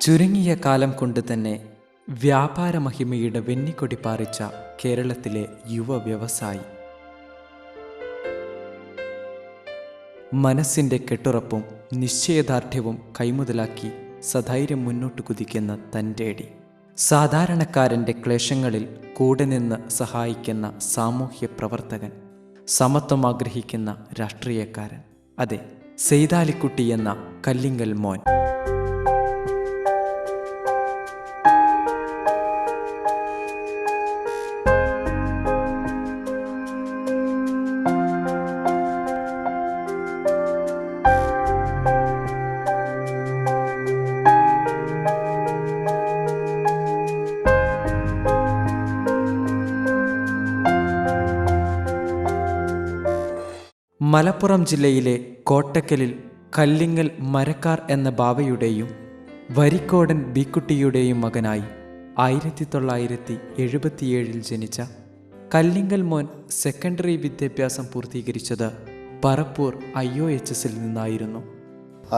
ചുരുങ്ങിയ കാലം കൊണ്ട് തന്നെ വ്യാപാര മഹിമയുടെ വെന്നിക്കൊടി പാറിച്ച കേരളത്തിലെ യുവ വ്യവസായി. മനസ്സിൻ്റെ കെട്ടുറപ്പും നിശ്ചയദാർഢ്യവും കൈമുതലാക്കി സധൈര്യം മുന്നോട്ട് കുതിക്കുന്ന തൻ്റെടി, സാധാരണക്കാരൻ്റെ ക്ലേശങ്ങളിൽ കൂടെ നിന്ന് സഹായിക്കുന്ന സാമൂഹ്യ പ്രവർത്തകൻ, സമത്വം ആഗ്രഹിക്കുന്ന രാഷ്ട്രീയക്കാരൻ. അതെ, സെയ്താലിക്കുട്ടി എന്ന കല്ലിങ്കൽ മോൻ. മലപ്പുറം ജില്ലയിലെ കോട്ടക്കലിൽ കല്ലിങ്ങൽ മരക്കാർ എന്ന ബാവയുടെയും വരിക്കോടൻ ബിക്കുട്ടിയുടെയും മകനായി 1977 ജനിച്ച കല്ലിങ്കൽ മോൻ സെക്കൻഡറി വിദ്യാഭ്യാസം പൂർത്തീകരിച്ചത് പറപ്പൂർ IOHSൽ നിന്നായിരുന്നു.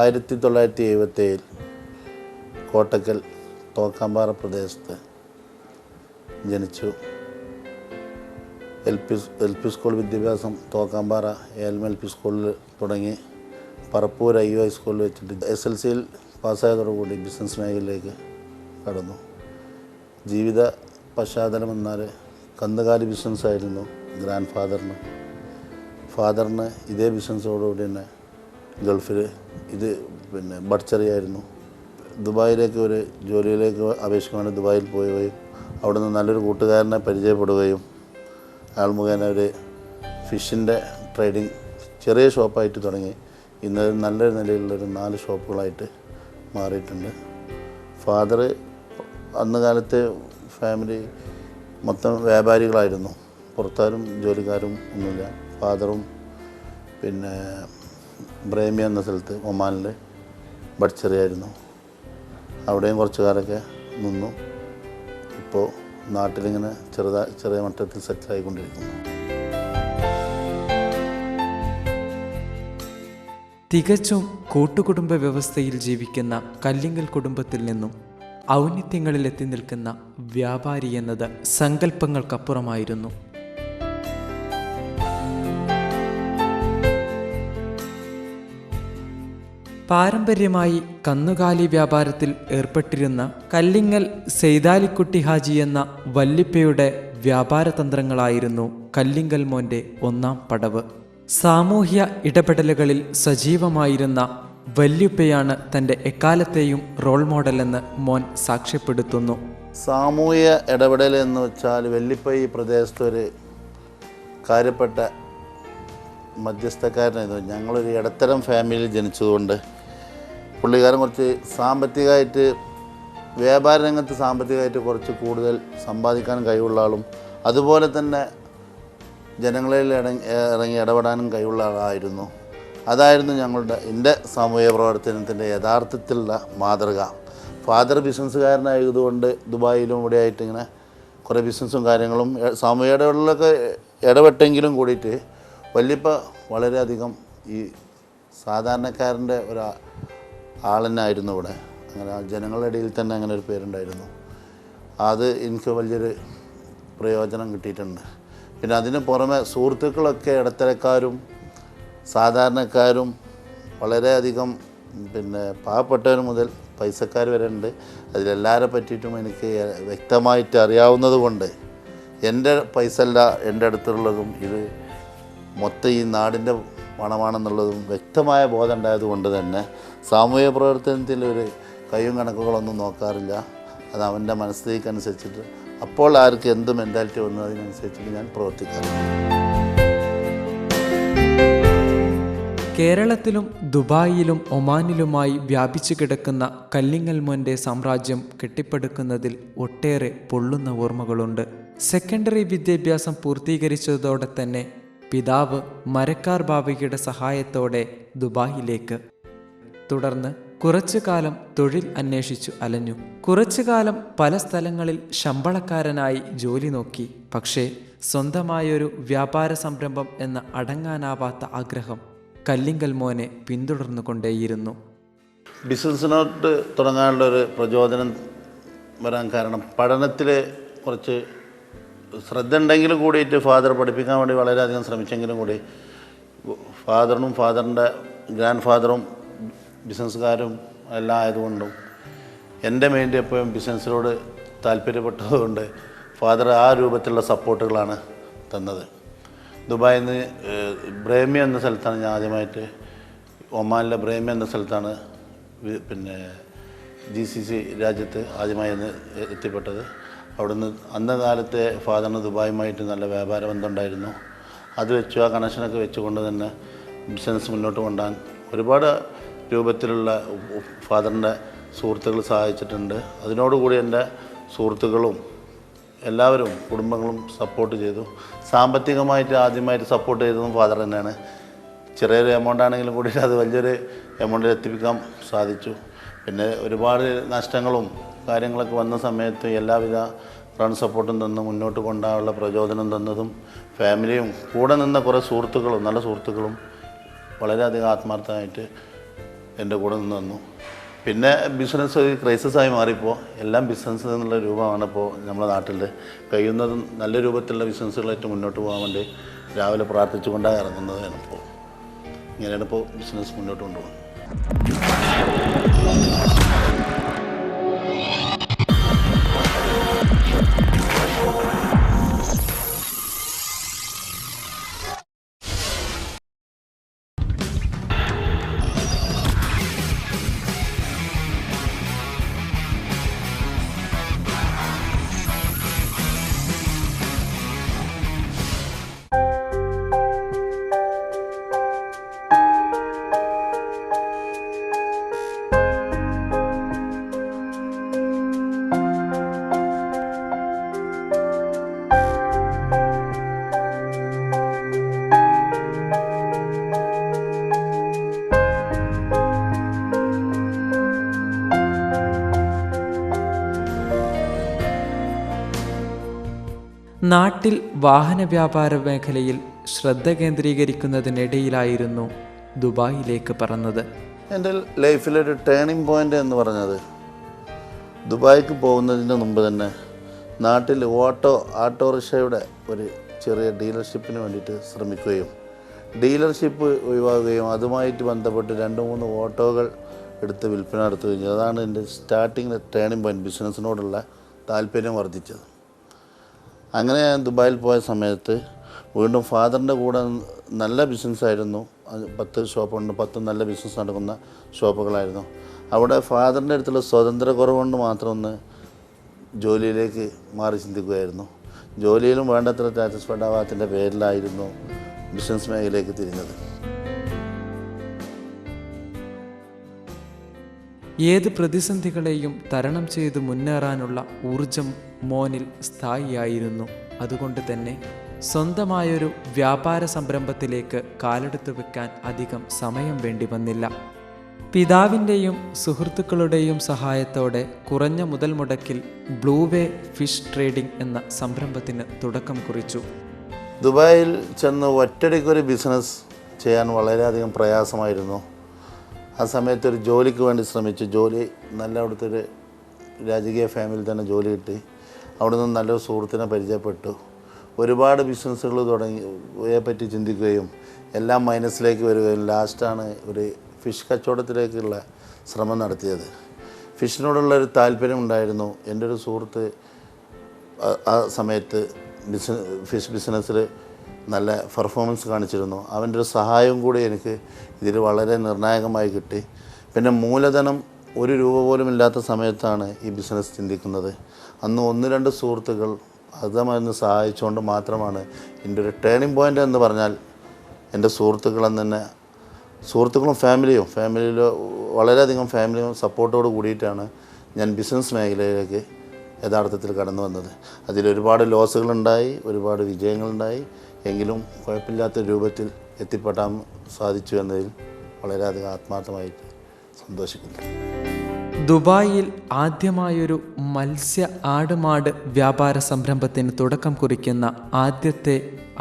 1977 കോട്ടക്കൽ തോക്കാമ്പാറ പ്രദേശത്ത് ജനിച്ചു. എൽ പി സ്കൂൾ വിദ്യാഭ്യാസം തോക്കാമ്പാറ LP സ്കൂളിൽ തുടങ്ങി പറപ്പൂർ IO സ്കൂളിൽ വെച്ചിട്ട് SLCയിൽ പാസ്സായതോടുകൂടി ബിസിനസ് മേഖലയിലേക്ക് കടന്നു. ജീവിത പശ്ചാത്തലം എന്നാൽ കന്നുകാലി ബിസിനസ്സായിരുന്നു ഗ്രാൻഡ് ഫാദറിന് ഇതേ ബിസിനസ്സോടുകൂടി തന്നെ ഗൾഫിൽ ബട്ട്ചറിയായിരുന്നു. ദുബായിലേക്ക് ഒരു ജോലിയിലേക്ക് അപേക്ഷിക്കാൻ ദുബായിൽ പോവുകയും അവിടെ നിന്ന് നല്ലൊരു കൂട്ടുകാരനെ പരിചയപ്പെടുകയും ആൾ മുഖേന ഒരു ഫിഷിൻ്റെ ട്രേഡിങ് ചെറിയ ഷോപ്പായിട്ട് തുടങ്ങി ഇന്ന് നല്ലൊരു നിലയിലുള്ളൊരു 4 ഷോപ്പുകളായിട്ട് മാറിയിട്ടുണ്ട്. ഫാദർ അന്ന് കാലത്തെ ഫാമിലി മൊത്തം വ്യാപാരികളായിരുന്നു, പുറത്താരും ജോലിക്കാരും ഒന്നുമില്ല. ഫാദറും ബ്രേമിയ എന്ന സ്ഥലത്ത് ഒമാനിൽ ബട്ട്ചറിയായിരുന്നു. അവിടെയും കുറച്ച് കാലമൊക്കെ നിന്നു. ഇപ്പോൾ നാട്ടിലിങ്ങനെ ചെറിയ മട്ടത്തിൽ സെറ്റിലായിക്കൊണ്ടിരിക്കുന്നു. തികച്ചും കൂട്ടുകുടുംബ വ്യവസ്ഥയിൽ ജീവിക്കുന്ന കല്ലിങ്കൽ കുടുംബത്തിൽ നിന്നും ഔന്നിത്യങ്ങളിൽ എത്തി നിൽക്കുന്ന വ്യാപാരി എന്നത് സങ്കല്പങ്ങൾക്കപ്പുറമായിരുന്നു. പാരമ്പര്യമായി കന്നുകാലി വ്യാപാരത്തിൽ ഏർപ്പെട്ടിരുന്ന കല്ലിങ്ങൽ സെയ്താലിക്കുട്ടി ഹാജി എന്ന വല്ലിപ്പയുടെ വ്യാപാര തന്ത്രങ്ങളായിരുന്നു കല്ലിങ്കൽ മോൻ്റെ ഒന്നാം പടവ്. സാമൂഹ്യ ഇടപെടലുകളിൽ സജീവമായിരുന്ന വല്യുപ്പയാണ് തൻ്റെ എക്കാലത്തെയും റോൾ മോഡലെന്ന് മോൻ സാക്ഷ്യപ്പെടുത്തുന്നു. സാമൂഹ്യ ഇടപെടൽ എന്ന് വെച്ചാൽ വല്ലിപ്പ ഈ പ്രദേശത്തൊരു കാര്യപ്പെട്ട മധ്യസ്ഥക്കാരനായിരുന്നു. ഞങ്ങളൊരു ഇടത്തരം ഫാമിലിയിൽ ജനിച്ചതുകൊണ്ട് പുള്ളിക്കാരൻ കുറച്ച് സാമ്പത്തികമായിട്ട് വ്യാപാര രംഗത്ത് സാമ്പത്തികമായിട്ട് കുറച്ച് കൂടുതൽ സമ്പാദിക്കാൻ കഴിവുള്ള ആളും അതുപോലെ തന്നെ ജനങ്ങളിൽ ഇറങ്ങി ഇടപെടാനും കഴിവുള്ള ആളായിരുന്നു. അതായിരുന്നു എൻ്റെ സാമൂഹിക പ്രവർത്തനത്തിൻ്റെ യഥാർത്ഥത്തിലുള്ള മാതൃക. ഫാദർ ബിസിനസ്സുകാരനായതുകൊണ്ട് ദുബായിലും ഇവിടെ ആയിട്ട് ഇങ്ങനെ കുറേ ബിസിനസ്സും കാര്യങ്ങളും സാമൂഹിക ഇടപെടലൊക്കെ ഇടപെട്ടെങ്കിലും കൂടിയിട്ട് വല്യപ്പ വളരെയധികം ഈ സാധാരണക്കാരൻ്റെ ആളെന്നായിരുന്നു ഇവിടെ. അങ്ങനെ ജനങ്ങളുടെ ഇടയിൽ തന്നെ അങ്ങനെ ഒരു പേരുണ്ടായിരുന്നു. അത് എനിക്ക് വലിയൊരു പ്രയോജനം കിട്ടിയിട്ടുണ്ട്. പിന്നെ അതിന് പുറമെ സുഹൃത്തുക്കളൊക്കെ ഇടത്തരക്കാരും സാധാരണക്കാരും വളരെയധികം പാവപ്പെട്ടവർ മുതൽ പൈസക്കാർ വരെ ഉണ്ട്. അതിലെല്ലാവരെ പറ്റിയിട്ടും എനിക്ക് വ്യക്തമായിട്ട് അറിയാവുന്നത് കൊണ്ട് എൻ്റെ പൈസ അല്ല എൻ്റെ അടുത്തുള്ളതും ഇത് മൊത്തം ഈ നാടിൻ്റെ പണമാണെന്നുള്ളതും വ്യക്തമായ ബോധം ഉണ്ടായതുകൊണ്ട് തന്നെ സാമൂഹിക പ്രവർത്തനത്തിൽ ഒരു കയ്യും കണക്കുകളൊന്നും നോക്കാറില്ല. അത് അവൻ്റെ മനസ്ഥിതിക്കനുസരിച്ചിട്ട് അപ്പോൾ ആർക്ക് എന്ത് മെൻറ്റാലിറ്റി വന്നു അതിനനുസരിച്ചിട്ട് ഞാൻ പ്രവർത്തിക്കാറുണ്ട്. കേരളത്തിലും ദുബായിലും ഒമാനിലുമായി വ്യാപിച്ചു കിടക്കുന്ന കല്ലിങ്ങൽ മോൻ്റെ സാമ്രാജ്യം കെട്ടിപ്പടുക്കുന്നതിൽ ഒട്ടേറെ പൊള്ളുന്ന ഓർമ്മകളുണ്ട്. സെക്കൻഡറി വിദ്യാഭ്യാസം പൂർത്തീകരിച്ചതോടെ തന്നെ പിതാവ് മരക്കാർ ബാബയുടെ സഹായത്തോടെ ദുബായിലേക്ക്, തുടർന്ന് കുറച്ചു കാലം തൊഴിൽ അന്വേഷിച്ചു അലഞ്ഞു. കുറച്ചു കാലം പല സ്ഥലങ്ങളിൽ ശമ്പളക്കാരനായി ജോലി നോക്കി. പക്ഷേ സ്വന്തമായൊരു വ്യാപാര സംരംഭം എന്ന അടങ്ങാനാവാത്ത ആഗ്രഹം കല്ലിങ്കൽ മോനെ പിന്തുടർന്നുകൊണ്ടേയിരുന്നു. ബിസിനസ്സിനോട്ട് തുടങ്ങാനുള്ള ഒരു പ്രചോദനം വരാൻ കാരണം പഠനത്തിൽ കുറച്ച് ശ്രദ്ധ ഉണ്ടെങ്കിലും കൂടിയിട്ട് ഫാദർ പഠിപ്പിക്കാൻ വേണ്ടി വളരെയധികം ശ്രമിച്ചെങ്കിലും കൂടി ഫാദറിനും ഫാദറിൻ്റെ ഗ്രാൻഡ് ഫാദറും ബിസിനസ്സുകാരും എല്ലാം ആയതുകൊണ്ടും എൻ്റെ മൈൻഡ് എപ്പോഴും ബിസിനസ്സിനോട് താല്പര്യപ്പെട്ടതുകൊണ്ട് ഫാദർ ആ രൂപത്തിലുള്ള സപ്പോർട്ടുകളാണ് തന്നത്. ദുബായിൽ നിന്ന് ബ്രേമിയ എന്ന സ്ഥലത്താണ് ഞാൻ ആദ്യമായിട്ട്, ഒമാനിലെ ബ്രേമിയ എന്ന സ്ഥലത്താണ് പിന്നെ GCC രാജ്യത്ത് ആദ്യമായി എത്തിപ്പെട്ടത്. അവിടുന്ന് അന്ന കാലത്തെ ഫാദറിന് ദുബായുമായിട്ട് നല്ല വ്യാപാര ബന്ധമുണ്ടായിരുന്നു. അത് വെച്ചു ആ കണക്ഷനൊക്കെ വെച്ചുകൊണ്ട് തന്നെ ബിസിനസ് മുന്നോട്ട് കൊണ്ടുപോകാൻ ഒരുപാട് രൂപത്തിലുള്ള ഫാദറിൻ്റെ സുഹൃത്തുക്കൾ സഹായിച്ചിട്ടുണ്ട്. അതിനോടുകൂടി എൻ്റെ സുഹൃത്തുക്കളും എല്ലാവരും കുടുംബങ്ങളും സപ്പോർട്ട് ചെയ്തു. സാമ്പത്തികമായിട്ട് ആദ്യമായിട്ട് സപ്പോർട്ട് ചെയ്തതും ഫാദർ തന്നെയാണ്. ചെറിയൊരു എമൗണ്ട് ആണെങ്കിലും കൂടി അത് വലിയൊരു എമൗണ്ടിൽ എത്തിപ്പിക്കാൻ സാധിച്ചു. പിന്നെ ഒരുപാട് നഷ്ടങ്ങളും കാര്യങ്ങളൊക്കെ വന്ന സമയത്ത് എല്ലാവിധ റൺ സപ്പോർട്ടും തന്ന് മുന്നോട്ട് കൊണ്ടുപോകാനുള്ള പ്രചോദനം തന്നതും ഫാമിലിയും കൂടെ നിന്ന കുറേ സുഹൃത്തുക്കളും നല്ല സുഹൃത്തുക്കളും വളരെയധികം ആത്മാർത്ഥമായിട്ട് എൻ്റെ കൂടെ നിന്ന് തന്നു. പിന്നെ ബിസിനസ് ഒരു ക്രൈസിസായി മാറിയപ്പോൾ എല്ലാം ബിസിനസ് എന്നുള്ള രൂപമാണ് ഇപ്പോൾ നമ്മുടെ നാട്ടിൽ. കഴിയുന്നതും നല്ല രൂപത്തിലുള്ള ബിസിനസ്സുകളായിട്ട് മുന്നോട്ട് പോകാൻ വേണ്ടി രാവിലെ പ്രാർത്ഥിച്ചുകൊണ്ടാണ് ഇറങ്ങുന്നതാണ്. ഇപ്പോൾ ഇങ്ങനെയാണ് ഇപ്പോൾ ബിസിനസ് മുന്നോട്ട് കൊണ്ടുപോകുന്നത്. നാട്ടിൽ വാഹന വ്യാപാര മേഖലയിൽ ശ്രദ്ധ കേന്ദ്രീകരിക്കുന്നതിനിടയിലായിരുന്നു ദുബായിലേക്ക് പറന്നത്. എൻ്റെ ലൈഫിലൊരു ടേണിംഗ് പോയിൻ്റ് എന്ന് ദുബായിക്ക് പോകുന്നതിന് മുമ്പ് തന്നെ നാട്ടിൽ ഓട്ടോറിക്ഷയുടെ ഒരു ചെറിയ ഡീലർഷിപ്പിന് വേണ്ടിയിട്ട് ശ്രമിക്കുകയും ഡീലർഷിപ്പ് ഒഴിവാക്കുകയും അതുമായിട്ട് ബന്ധപ്പെട്ട് 2-3 ഓട്ടോകൾ എടുത്ത് വിൽപ്പന നടത്തുകയും ചെയ്തു. അതാണ് എൻ്റെ സ്റ്റാർട്ടിങ്ങിലെ ടേണിംഗ് പോയിൻ്റ്, ബിസിനസ്സിനോടുള്ള താല്പര്യം വർദ്ധിച്ചത്. അങ്ങനെ ഞാൻ ദുബായിൽ പോയ സമയത്ത് വീണ്ടും ഫാദറിൻ്റെ കൂടെ നല്ല ബിസിനസ്സായിരുന്നു. 10 ഷോപ്പുണ്ട്, 10 നല്ല ബിസിനസ് നടക്കുന്ന ഷോപ്പുകളായിരുന്നു. അവിടെ ഫാദറിൻ്റെ അടുത്തുള്ള സ്വതന്ത്ര കുറവുകൊണ്ട് മാത്രം ഒന്ന് ജോലിയിലേക്ക് മാറി ചിന്തിക്കുകയായിരുന്നു. ജോലിയിലും വേണ്ടത്ര സാറ്റിസ്ഫൈഡ് ആവാത്തതിൻ്റെ പേരിലായിരുന്നു ബിസിനസ് മേഖലയിലേക്ക് തിരിഞ്ഞത്. ഏത് പ്രതിസന്ധികളെയും തരണം ചെയ്ത് മുന്നേറാനുള്ള ഊർജം മോനിൽ സ്ഥായിയായിരുന്നു. അതുകൊണ്ട് തന്നെ സ്വന്തമായൊരു വ്യാപാര സംരംഭത്തിലേക്ക് കാലെടുത്തു വെക്കാൻ അധികം സമയം വേണ്ടി വന്നില്ല. പിതാവിൻ്റെയും സുഹൃത്തുക്കളുടെയും സഹായത്തോടെ കുറഞ്ഞ മുതൽ മുടക്കിൽ ബ്ലൂവേ ഫിഷ് ട്രേഡിംഗ് എന്ന സംരംഭത്തിന് തുടക്കം കുറിച്ചു. ദുബായിൽ ചെന്ന് ഒറ്റയ്ക്കൊരു ബിസിനസ് ചെയ്യാൻ വളരെയധികം പ്രയാസമായിരുന്നു. ആ സമയത്ത് ഒരു ജോലിക്ക് വേണ്ടി ശ്രമിച്ചു. ജോലി നല്ല അവിടുത്തെ ഒരു രാജകീയ ഫാമിലിയിൽ തന്നെ ജോലി കിട്ടി. അവിടെ നിന്ന് നല്ലൊരു സുഹൃത്തിനെ പരിചയപ്പെട്ടു. ഒരുപാട് ബിസിനസ്സുകൾ പറ്റി ചിന്തിക്കുകയും എല്ലാം മൈനസിലേക്ക് വരികയും ലാസ്റ്റാണ് ഒരു ഫിഷ് കച്ചവടത്തിലേക്കുള്ള ശ്രമം നടത്തിയത്. ഫിഷിനോടുള്ളൊരു താല്പര്യം ഉണ്ടായിരുന്നു. എൻ്റെ ഒരു സുഹൃത്ത് ആ സമയത്ത് ഫിഷ് ബിസിനസ്സിൽ നല്ല പെർഫോമൻസ് കാണിച്ചിരുന്നു. അവൻ്റെ ഒരു സഹായവും കൂടി എനിക്ക് ഇതിൽ വളരെ നിർണായകമായി കിട്ടി. പിന്നെ മൂലധനം 1 രൂപ പോലും ഇല്ലാത്ത സമയത്താണ് ഈ ബിസിനസ് ചിന്തിക്കുന്നത്. അന്ന് 1-2 സുഹൃത്തുക്കൾ അതുമെന്ന് സഹായിച്ചുകൊണ്ട് മാത്രമാണ് എൻ്റെ ഒരു ടേണിംഗ് പോയിൻ്റ് എന്ന് പറഞ്ഞാൽ എൻ്റെ സുഹൃത്തുക്കളെന്ന് തന്നെ. സുഹൃത്തുക്കളും ഫാമിലിയിൽ വളരെയധികം ഫാമിലിയും സപ്പോർട്ടോട് കൂടിയിട്ടാണ് ഞാൻ ബിസിനസ് മേഖലയിലേക്ക് യഥാർത്ഥത്തിൽ കടന്നു വന്നത്. അതിലൊരുപാട് ലോസുകളുണ്ടായി, ഒരുപാട് വിജയങ്ങളുണ്ടായി. എങ്കിലും കുഴപ്പമില്ലാത്ത രൂപത്തിൽ എത്തിപ്പെടാൻ സാധിച്ചു എന്നതിൽ വളരെയധികം ആത്മാർത്ഥമായിട്ട് സന്തോഷിക്കുന്നു. ദുബായിൽ ആദ്യമായൊരു മത്സ്യ ആടുമാട് വ്യാപാര സംരംഭത്തിന് തുടക്കം കുറിക്കുന്ന ആദ്യത്തെ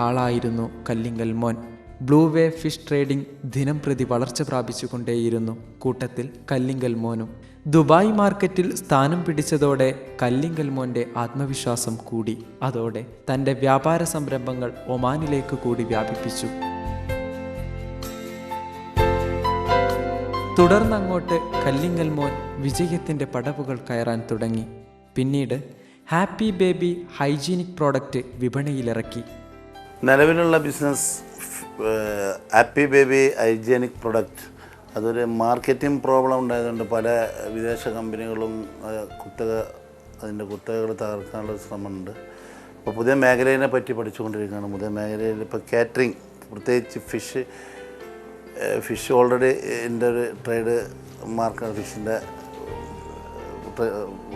ആളായിരുന്നു കല്ലിങ്കൽ മോൻ. ബ്ലൂ വേ ഫിഷ് ട്രേഡിംഗ് ദിനം പ്രതി വളർച്ച പ്രാപിച്ചുകൊണ്ടേയിരുന്നു. കൂട്ടത്തിൽ കല്ലിങ്കൽ മോനും. ദുബായ് മാർക്കറ്റിൽ സ്ഥാനം പിടിച്ചതോടെ കല്ലിങ്കൽ മോൻ്റെ ആത്മവിശ്വാസം കൂടി. അതോടെ തൻ്റെ വ്യാപാര സംരംഭങ്ങൾ ഒമാനിലേക്ക് കൂടി വ്യാപിപ്പിച്ചു. തുടർന്നങ്ങോട്ട് കല്ലിങ്കൽ മോൻ വിജയത്തിൻ്റെ പടവുകൾ കയറാൻ തുടങ്ങി. പിന്നീട് ഹാപ്പി ബേബി ഹൈജീനിക് പ്രോഡക്റ്റ് വിപണിയിലിറക്കി. നിലവിലുള്ള business happy baby hygienic product അതൊരു മാർക്കറ്റിംഗ് പ്രോബ്ലം ഉണ്ടായതുകൊണ്ട് പല വിദേശ കമ്പനികളും അതിൻ്റെ കുത്തകകൾ തകർക്കാനുള്ള ശ്രമമുണ്ട്. അപ്പോൾ പുതിയ മേഖലയെ പറ്റി പഠിച്ചുകൊണ്ടിരിക്കുകയാണ്. പുതിയ മേഖലയിൽ ഇപ്പോൾ കാറ്ററിംഗ്, പ്രത്യേകിച്ച് ഫിഷ് ഓൾറെഡി എൻ്റെ ഒരു ട്രേഡ് മാർക്കാണ്. ഫിഷിൻ്റെ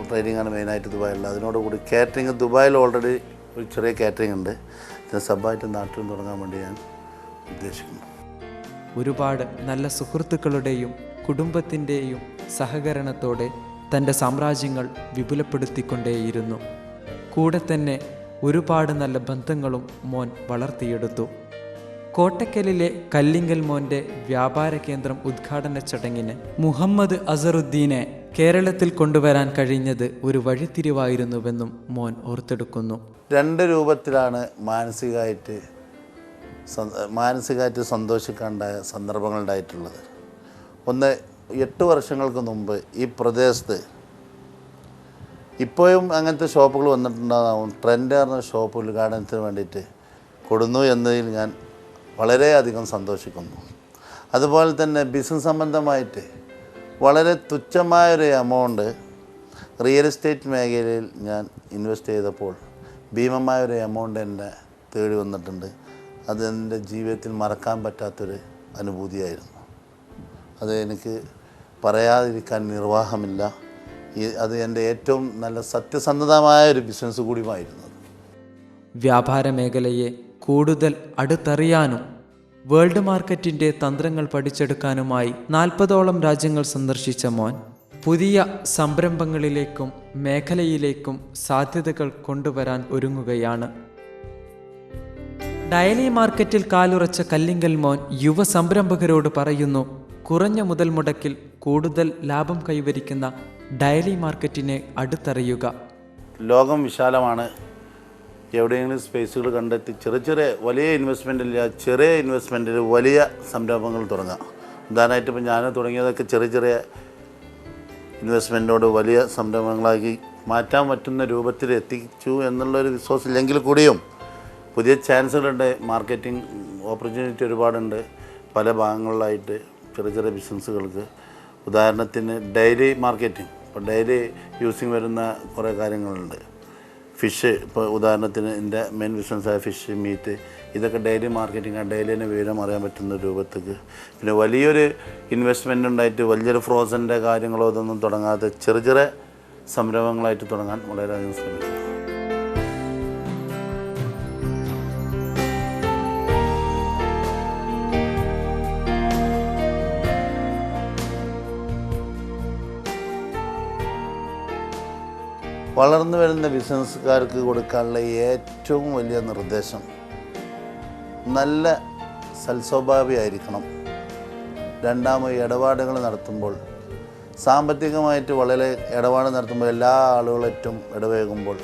ട്രേഡിങ്ങാണ് മെയിനായിട്ട് ദുബായിലുള്ളത്. അതിനോടുകൂടി കാറ്ററിംഗ് ദുബായിൽ ഓൾറെഡി ഒരു ചെറിയ കാറ്ററിംഗ് ഉണ്ട്. ഇതിന് സബ്ബായിട്ട് നാട്ടിൽ തുടങ്ങാൻ വേണ്ടി ഞാൻ ഉദ്ദേശിക്കുന്നു. ഒരുപാട് നല്ല സുഹൃത്തുക്കളുടെയും കുടുംബത്തിൻ്റെയും സഹകരണത്തോടെ തൻ്റെ സാമ്രാജ്യങ്ങൾ വിപുലപ്പെടുത്തിക്കൊണ്ടേയിരുന്നു. കൂടെ തന്നെ ഒരുപാട് നല്ല ബന്ധങ്ങളും മോൻ വളർത്തിയെടുത്തു. കോട്ടക്കലിലെ കല്ലിങ്കൽ മോൻ്റെ വ്യാപാര കേന്ദ്രം ഉദ്ഘാടന ചടങ്ങിന് മുഹമ്മദ് അസറുദ്ദീനെ കേരളത്തിൽ കൊണ്ടുവരാൻ കഴിഞ്ഞത് ഒരു വഴിത്തിരിവായിരുന്നുവെന്നും മോൻ ഓർത്തെടുക്കുന്നു. 2 രൂപത്തിലാണ് മാനസികമായിട്ട് സന്തോഷിക്കാനുണ്ടായ സന്ദർഭങ്ങളുണ്ടായിട്ടുള്ളത്. ഒന്ന്, 8 വർഷങ്ങൾക്ക് മുമ്പ് ഈ പ്രദേശത്ത് ഇപ്പോഴും അങ്ങനത്തെ ഷോപ്പുകൾ വന്നിട്ടുണ്ടാകും. ട്രെൻഡ് പറഞ്ഞ ഷോപ്പ് ഉദ്ഘാടനത്തിന് വേണ്ടിയിട്ട് കൊടുന്നു എന്നതിൽ ഞാൻ വളരെയധികം സന്തോഷിക്കുന്നു. അതുപോലെ തന്നെ ബിസിനസ് സംബന്ധമായിട്ട് വളരെ തുച്ഛമായൊരു എമൗണ്ട് റിയൽ എസ്റ്റേറ്റ് മേഖലയിൽ ഞാൻ ഇൻവെസ്റ്റ് ചെയ്തപ്പോൾ ഭീമമായൊരു എമൗണ്ട് എന്നെ തേടി വന്നിട്ടുണ്ട്. അത് എൻ്റെ ജീവിതത്തിൽ മറക്കാൻ പറ്റാത്തൊരു അനുഭൂതിയായിരുന്നു. അത് എനിക്ക് പറയാതിരിക്കാൻ നിർവാഹമില്ല. അത് എൻ്റെ ഏറ്റവും നല്ല സത്യസന്ധമായ ഒരു ബിസിനസ് കൂടിയുമായിരുന്നു. വ്യാപാര മേഖലയെ കൂടുതൽ അടുത്തറിയാനും വേൾഡ് മാർക്കറ്റിൻ്റെ തന്ത്രങ്ങൾ പഠിച്ചെടുക്കാനുമായി 40ഓളം രാജ്യങ്ങൾ സന്ദർശിച്ച മോൻ പുതിയ സംരംഭങ്ങളിലേക്കും മേഖലയിലേക്കും സാധ്യതകൾ കൊണ്ടുവരാൻ ഒരുങ്ങുകയാണ്. ഡയലി മാർക്കറ്റിൽ കാലുറച്ച കല്ലിങ്കൽ മോൻ യുവ സംരംഭകരോട് പറയുന്നു, കുറഞ്ഞ മുതൽ മുടക്കിൽ കൂടുതൽ ലാഭം കൈവരിക്കുന്ന ഡയലി മാർക്കറ്റിനെ അടുത്തറിയുക. ലോകം വിശാലമാണ്. എവിടെയെങ്കിലും സ്പേസുകൾ കണ്ടെത്തി വലിയ ഇൻവെസ്റ്റ്മെൻറ്റില്ല, ചെറിയ ഇൻവെസ്റ്റ്മെൻറ്റിൽ വലിയ സംരംഭങ്ങൾ തുടങ്ങാം. ഉദാഹരണമായിട്ട് ഇപ്പോൾ ഞാൻ തുടങ്ങിയതൊക്കെ ചെറിയ ഇൻവെസ്റ്റ്മെൻറ്റോട് വലിയ സംരംഭങ്ങളാക്കി മാറ്റാൻ പറ്റുന്ന രൂപത്തിൽ എത്തിച്ചു എന്നുള്ളൊരു വിശ്വാസമില്ലെങ്കിൽ കൂടിയും പുതിയ ചാൻസുകളുണ്ട്. മാർക്കറ്റിംഗ് ഓപ്പർച്യൂണിറ്റി ഒരുപാടുണ്ട് പല ഭാഗങ്ങളിലായിട്ട് ചെറിയ ബിസിനസ്സുകൾക്ക്. ഉദാഹരണത്തിന് ഡെയിലി മാർക്കറ്റിംഗ്, ഇപ്പോൾ ഡെയിലി യൂസിങ് വരുന്ന കുറേ കാര്യങ്ങളുണ്ട്. ഫിഷ്, ഇപ്പോൾ ഉദാഹരണത്തിന് എൻ്റെ മെയിൻ ബിസിനസ്സായ ഫിഷ്, മീറ്റ്, ഇതൊക്കെ ഡെയിലി മാർക്കറ്റിംഗ്, ഡെയിലി തന്നെ വിവരം അറിയാൻ പറ്റുന്ന രൂപത്തേക്ക്. പിന്നെ വലിയൊരു ഇൻവെസ്റ്റ്മെൻ്റ് ഉണ്ടായിട്ട് വലിയൊരു ഫ്രോസൻ്റെ കാര്യങ്ങളോ ഇതൊന്നും തുടങ്ങാതെ ചെറിയ സംരംഭങ്ങളായിട്ട് തുടങ്ങാൻ വളരെയധികം ശ്രമിക്കും. വളർന്നു വരുന്ന ബിസിനസ്സുകാർക്ക് കൊടുക്കാനുള്ള ഏറ്റവും വലിയ നിർദ്ദേശം നല്ല സൽസ്വഭാവിയായിരിക്കണം. രണ്ടാമത് ഇടപാടുകൾ നടത്തുമ്പോൾ സാമ്പത്തികമായിട്ട് വളരെ ഇടപാട് നടത്തുമ്പോൾ എല്ലാ ആളുകളേറ്റവും ഇടവേകുമ്പോൾ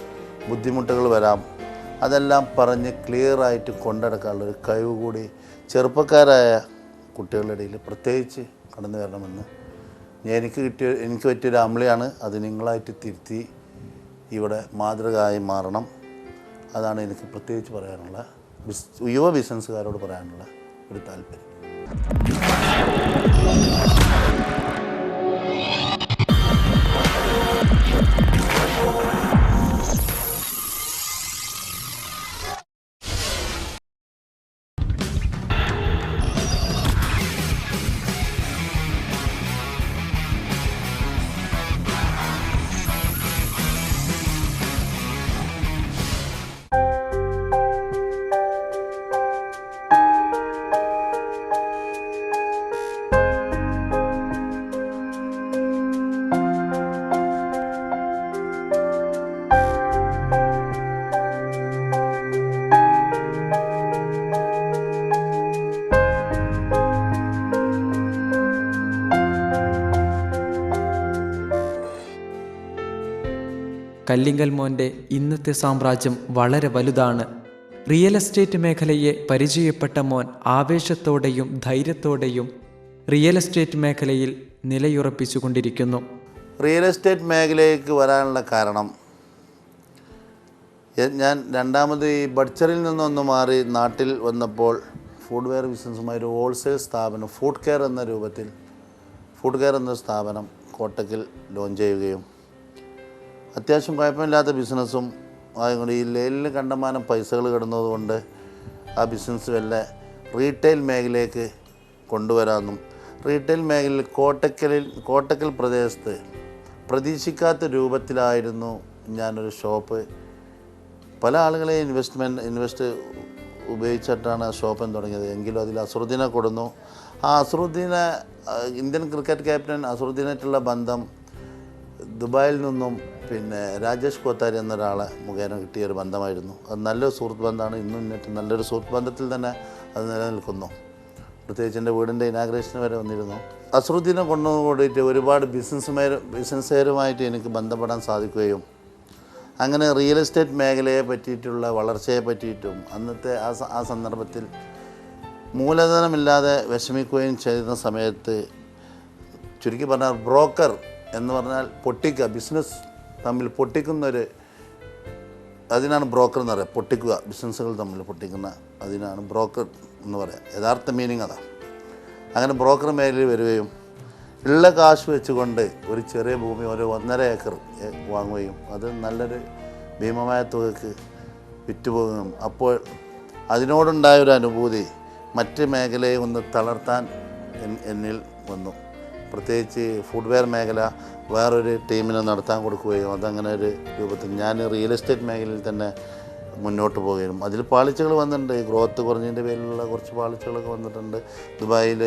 ബുദ്ധിമുട്ടുകൾ വരാം. അതെല്ലാം പറഞ്ഞ് ക്ലിയറായിട്ട് കൊണ്ടുനടക്കാനുള്ളൊരു കഴിവ് കൂടി ചെറുപ്പക്കാരായ കുട്ടികളുടെ ഇടയിൽ പ്രത്യേകിച്ച് കടന്നു വരണമെന്ന് എനിക്ക് പറ്റിയൊരു അമ്ലിയാണ്. അത് നിങ്ങളായിട്ട് തിരുത്തി ഇവിടെ മാതൃകയായി മാറണം. അതാണ് എനിക്ക് പ്രത്യേകിച്ച് പറയാനുള്ള യുവ ബിസിനസ്സുകാരോട് പറയാനുള്ള ഒരു താല്പര്യം. കല്ലിങ്കൽ മോൻ്റെ ഇന്നത്തെ സാമ്രാജ്യം വളരെ വലുതാണ്. റിയൽ എസ്റ്റേറ്റ് മേഖലയെ പരിചയപ്പെട്ട മോൻ ആവേശത്തോടെയും ധൈര്യത്തോടെയും റിയൽ എസ്റ്റേറ്റ് മേഖലയിൽ നിലയുറപ്പിച്ചുകൊണ്ടിരിക്കുന്നു. റിയൽ എസ്റ്റേറ്റ് മേഖലയിലേക്ക് വരാനുള്ള കാരണം, ഞാൻ രണ്ടാമത് ഈ ബഡ്ചറിൽ നിന്നൊന്ന് മാറി നാട്ടിൽ വന്നപ്പോൾ ഫുഡ് വെയർ ബിസിനസ്സുമായി ഒരു ഹോൾസെയിൽ സ്ഥാപനം ഫുഡ് കെയർ എന്ന സ്ഥാപനം കോട്ടക്കിൽ ലോഞ്ച് ചെയ്യുകയും അത്യാവശ്യം കുഴപ്പമില്ലാത്ത ബിസിനസ്സും ആയതുകൊണ്ട് ഈ ലേലിന് കണ്ടമാനം പൈസകൾ കിടന്നതുകൊണ്ട് ആ ബിസിനസ് വല്ല റീറ്റെയിൽ മേഖലയിലേക്ക് കൊണ്ടുവരാമെന്നും റീറ്റെയിൽ മേഖലയിൽ കോട്ടക്കൽ പ്രദേശത്ത് പ്രതീക്ഷിക്കാത്ത രൂപത്തിലായിരുന്നു ഞാനൊരു ഷോപ്പ്, പല ആളുകളെ ഇൻവെസ്റ്റ് ഉപയോഗിച്ചിട്ടാണ് ആ ഷോപ്പൻ തുടങ്ങിയത്. എങ്കിലും അതിൽ അസറുദ്ദീനെ കൊടുന്നു. ആ അസറുദ്ദീനെ, ഇന്ത്യൻ ക്രിക്കറ്റ് ക്യാപ്റ്റൻ അസറുദ്ദീനായിട്ടുള്ള ബന്ധം ദുബായിൽ നിന്നും പിന്നെ രാജേഷ് കോത്താരി എന്നൊരാളെ മുഖേന കിട്ടിയൊരു ബന്ധമായിരുന്നു. അത് നല്ലൊരു സുഹൃത്ത് ബന്ധമാണ്. ഇന്നും ഇന്നിട്ട് നല്ലൊരു സുഹൃത്ത് ബന്ധത്തിൽ തന്നെ അത് നിലനിൽക്കുന്നു. പ്രത്യേകിച്ച് എൻ്റെ വീടിൻ്റെ ഇനാഗ്രേഷന് വരെ വന്നിരുന്നു. അസറുദ്ദീനെ കൊണ്ടുകൂടിയിട്ട് ഒരുപാട് ബിസിനസ്സുകാരുമായിട്ട് എനിക്ക് ബന്ധപ്പെടാൻ സാധിക്കുകയും അങ്ങനെ റിയൽ എസ്റ്റേറ്റ് മേഖലയെ പറ്റിയിട്ടുള്ള വളർച്ചയെ പറ്റിയിട്ടും അന്നത്തെ ആ സന്ദർഭത്തിൽ മൂലധനമില്ലാതെ വിഷമിക്കുകയും ചെയ്യുന്ന സമയത്ത്, ചുരുക്കി പറഞ്ഞാൽ ബ്രോക്കർ എന്ന് പറഞ്ഞാൽ പൊട്ടിക്കുക, ബിസിനസ് തമ്മിൽ പൊട്ടിക്കുന്നൊരു, അതിനാണ് ബ്രോക്കർ എന്ന് പറയുക. പൊട്ടിക്കുക, ബിസിനസ്സുകൾ തമ്മിൽ പൊട്ടിക്കുന്ന, അതിനാണ് ബ്രോക്കർ എന്ന് പറയുക. യഥാർത്ഥ മീനിങ് അതാണ്. അങ്ങനെ ബ്രോക്കർ മേഖലയിൽ വരികയും ഉള്ള കാശ് വെച്ചുകൊണ്ട് ഒരു ചെറിയ ഭൂമി, ഒരു 1.5 ഏക്കർ വാങ്ങുകയും അത് നല്ലൊരു ഭീമമായ തുകയ്ക്ക് വിറ്റുപോകുകയും, അപ്പോൾ അതിനോടുണ്ടായൊരു അനുഭൂതി മറ്റ് മേഖലയെ ഒന്ന് തളർത്താൻ എന്നിൽ വന്നു. പ്രത്യേകിച്ച് ഫുഡ് വെയർ മേഖല വേറൊരു ടീമിനെ നടത്താൻ കൊടുക്കുകയും അതങ്ങനെ ഒരു രൂപത്തിൽ ഞാൻ റിയൽ എസ്റ്റേറ്റ് മേഖലയിൽ തന്നെ മുന്നോട്ട് പോവുകയും അതിൽ പാളിച്ചകൾ വന്നിട്ടുണ്ട്. ഗ്രോത്ത് കുറഞ്ഞതിൻ്റെ പേരിലുള്ള കുറച്ച് പാളിച്ചകളൊക്കെ വന്നിട്ടുണ്ട്. ദുബായിൽ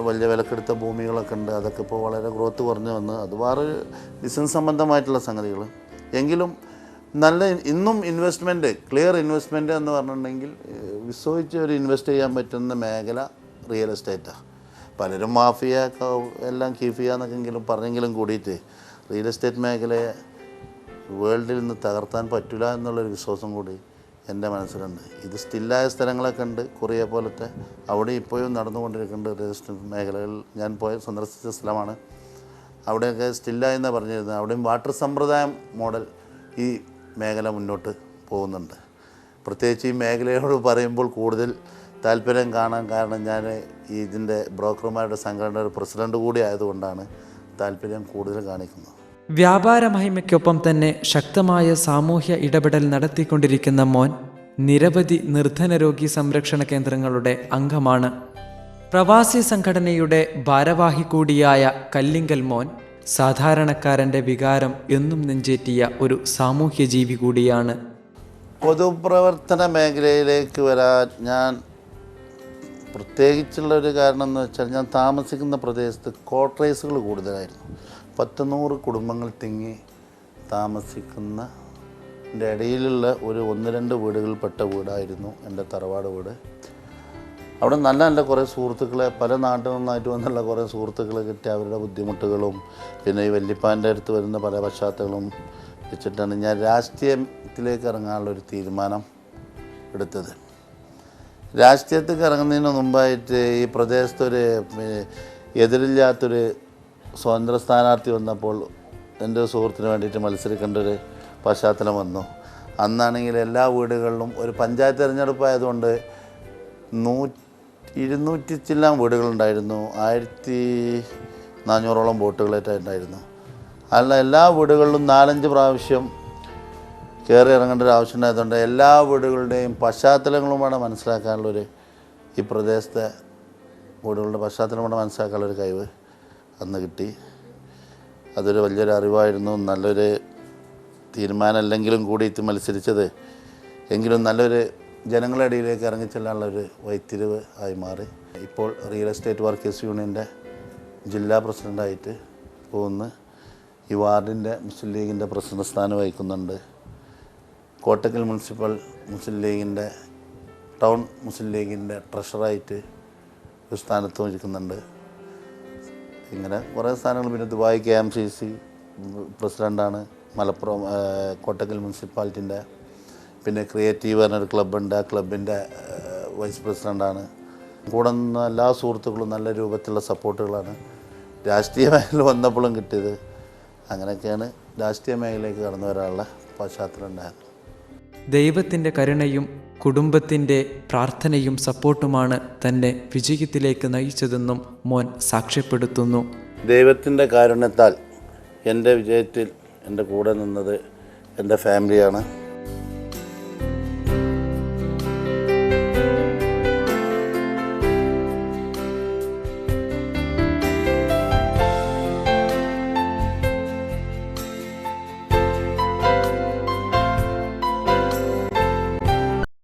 വലിയ വിലക്കെടുത്ത ഭൂമികളൊക്കെ ഉണ്ട്. അതൊക്കെ ഇപ്പോൾ വളരെ ഗ്രോത്ത് കുറഞ്ഞു വന്ന് അത് വേറൊരു ബിസിനസ് സംബന്ധമായിട്ടുള്ള സംഗതികൾ. എങ്കിലും നല്ല ഇന്നും ക്ലിയർ ഇൻവെസ്റ്റ്മെൻറ്റ് എന്ന് പറഞ്ഞിട്ടുണ്ടെങ്കിൽ വിശ്വസിച്ച് ഒരു ഇൻവെസ്റ്റ് ചെയ്യാൻ പറ്റുന്ന മേഖല റിയൽ എസ്റ്റേറ്റാണ്. പലരും മാഫിയ എല്ലാം കീഫിയ എന്നൊക്കെങ്കിലും പറഞ്ഞെങ്കിലും കൂടിയിട്ട് റിയൽ എസ്റ്റേറ്റ് മേഖലയെ വേൾഡിൽ നിന്ന് തകർത്താൻ പറ്റില്ല എന്നുള്ളൊരു വിശ്വാസം കൂടി എൻ്റെ മനസ്സിലുണ്ട്. ഇത് സ്റ്റില്ലായ സ്ഥലങ്ങളൊക്കെ ഉണ്ട്, കൊറിയ പോലത്തെ, അവിടെ ഇപ്പോഴും നടന്നുകൊണ്ടിരിക്കുന്നുണ്ട് റിയൽ എസ്റ്റേറ്റ് മേഖലകൾ. ഞാൻ സന്ദർശിച്ച സ്ഥലമാണ്. അവിടെയൊക്കെ സ്റ്റില്ലായെന്നാണ് പറഞ്ഞിരുന്നത്. അവിടെയും വാട്ടർ സമ്പ്രദായം മോഡൽ ഈ മേഖല മുന്നോട്ട് പോകുന്നുണ്ട്. പ്രത്യേകിച്ച് ഈ മേഖലയോട് പറയുമ്പോൾ കൂടുതൽ താല്പര്യം കാണാൻ കാരണം ഞാൻ ഇതിൻ്റെ ബ്രോക്കർമാരുടെ സംഘടനയുടെ പ്രസിഡൻ്റ് കൂടി ആയതുകൊണ്ടാണ് താല്പര്യം കൂടുതൽ കാണിക്കുന്നത്. വ്യാപാര മഹിമയ്ക്കൊപ്പം തന്നെ ശക്തമായ സാമൂഹ്യ ഇടപെടൽ നടത്തിക്കൊണ്ടിരിക്കുന്ന മോൻ നിരവധി നിർധന രോഗി സംരക്ഷണ കേന്ദ്രങ്ങളുടെ അംഗമാണ്. പ്രവാസി സംഘടനയുടെ ഭാരവാഹി കൂടിയായ കല്ലിങ്കൽ മോൻ സാധാരണക്കാരൻ്റെ വികാരം എന്നും നെഞ്ചേറ്റിയ ഒരു സാമൂഹ്യ ജീവി കൂടിയാണ്. പൊതുപ്രവർത്തന മേഖലയിലേക്ക് വരാൻ ഞാൻ പ്രത്യേകിച്ചുള്ളൊരു കാരണം എന്ന് വെച്ചാൽ, ഞാൻ താമസിക്കുന്ന പ്രദേശത്ത് ക്വാർട്ടേഴ്സുകൾ കൂടുതലായിരുന്നു. 100 കുടുംബങ്ങൾ തിങ്ങി താമസിക്കുന്നതിൻ്റെ ഇടയിലുള്ള ഒരു 1-2 വീടുകളിൽപ്പെട്ട വീടായിരുന്നു എൻ്റെ തറവാട് വീട്. അവിടെ നല്ല നല്ല കുറേ സുഹൃത്തുക്കളെ, പല നാട്ടിൽ നിന്നായിട്ട് വന്നുള്ള കുറേ സുഹൃത്തുക്കളെ കിട്ടി. അവരുടെ ബുദ്ധിമുട്ടുകളും പിന്നെ ഈ വല്യപ്പാൻ്റെ അടുത്ത് വരുന്ന പല പശ്ചാത്തലങ്ങളും വെച്ചിട്ടാണ് ഞാൻ രാഷ്ട്രീയത്തിലേക്ക് ഇറങ്ങാനുള്ളൊരു തീരുമാനം എടുത്തത്. രാഷ്ട്രീയത്തിലേക്ക് ഇറങ്ങുന്നതിന് മുമ്പായിട്ട് ഈ പ്രദേശത്തൊരു എതിരില്ലാത്തൊരു സ്വതന്ത്ര സ്ഥാനാർത്ഥി വന്നപ്പോൾ എൻ്റെ സുഹൃത്തിന് വേണ്ടിയിട്ട് മത്സരിക്കേണ്ട ഒരു പശ്ചാത്തലം വന്നു. അന്നാണെങ്കിൽ എല്ലാ വീടുകളിലും ഒരു പഞ്ചായത്ത് തിരഞ്ഞെടുപ്പായതുകൊണ്ട് 200 ചില്ലാം വീടുകളുണ്ടായിരുന്നു. 1400ഓളം വോട്ടുകളായിട്ടുണ്ടായിരുന്നു. അല്ല എല്ലാ വീടുകളിലും 4-5 പ്രാവശ്യം കയറി ഇറങ്ങേണ്ട ഒരു ആവശ്യം ഉണ്ടായതുകൊണ്ട് എല്ലാ വീടുകളുടെയും പശ്ചാത്തലങ്ങളുമാണ് മനസ്സിലാക്കാനുള്ളൊരു, ഈ പ്രദേശത്തെ വീടുകളുടെ പശ്ചാത്തലമാണ് മനസ്സിലാക്കാനുള്ളൊരു കഴിവ് അന്ന് കിട്ടി. അതൊരു വലിയൊരു അറിവായിരുന്നു. നല്ലൊരു തീരുമാനമല്ലെങ്കിലും കൂടിയിട്ട് മത്സരിച്ചത്, എങ്കിലും നല്ലൊരു ജനങ്ങളുടെ ഇടയിലേക്ക് ഇറങ്ങിച്ചെല്ലാനുള്ളൊരു വഴിത്തിരിവ് ആയി മാറി. ഇപ്പോൾ റിയൽ എസ്റ്റേറ്റ് വർക്കേഴ്സ് യൂണിയൻ്റെ ജില്ലാ പ്രസിഡൻ്റായിട്ട് പോകുന്നു. ഈ വാർഡിൻ്റെ മുസ്ലിം ലീഗിൻ്റെ പ്രസിഡന്റ് സ്ഥാനം വഹിക്കുന്നുണ്ട്. കോട്ടക്കൽ മുനിസിപ്പൽ മുസ്ലിം ലീഗിൻ്റെ ടൗൺ മുസ്ലിം ലീഗിൻ്റെ ട്രഷറായിട്ട് ഒരു സ്ഥാനത്തും ഇരിക്കുന്നുണ്ട്. ഇങ്ങനെ കുറേ സ്ഥാനങ്ങൾ. പിന്നെ ദുബായ് KMCC പ്രസിഡൻ്റാണ്. മലപ്പുറം കോട്ടക്കൽ മുനിസിപ്പാലിറ്റിൻ്റെ. പിന്നെ ക്രിയേറ്റീവ് പറഞ്ഞൊരു ക്ലബ്ബുണ്ട്, ആ ക്ലബിൻ്റെ വൈസ് പ്രസിഡൻ്റാണ്. കൂടെ നിന്ന് എല്ലാ സുഹൃത്തുക്കളും നല്ല രൂപത്തിലുള്ള സപ്പോർട്ടുകളാണ് രാഷ്ട്രീയ മേഖല വന്നപ്പോഴും കിട്ടിയത്. അങ്ങനെയൊക്കെയാണ് രാഷ്ട്രീയ മേഖലയിലേക്ക് കടന്നു വരാനുള്ള പശ്ചാത്തലം ഉണ്ടായത്. ദൈവത്തിൻ്റെ കരുണയും കുടുംബത്തിൻ്റെ പ്രാർത്ഥനയും സപ്പോർട്ടുമാണ് തന്നെ വിജയത്തിലേക്ക് നയിച്ചതെന്നും മോൻ സാക്ഷ്യപ്പെടുത്തുന്നു. ദൈവത്തിൻ്റെ കാരുണ്യത്താൽ എൻ്റെ വിജയത്തിൽ എൻ്റെ കൂടെ നിന്നത് എൻ്റെ ഫാമിലിയാണ്.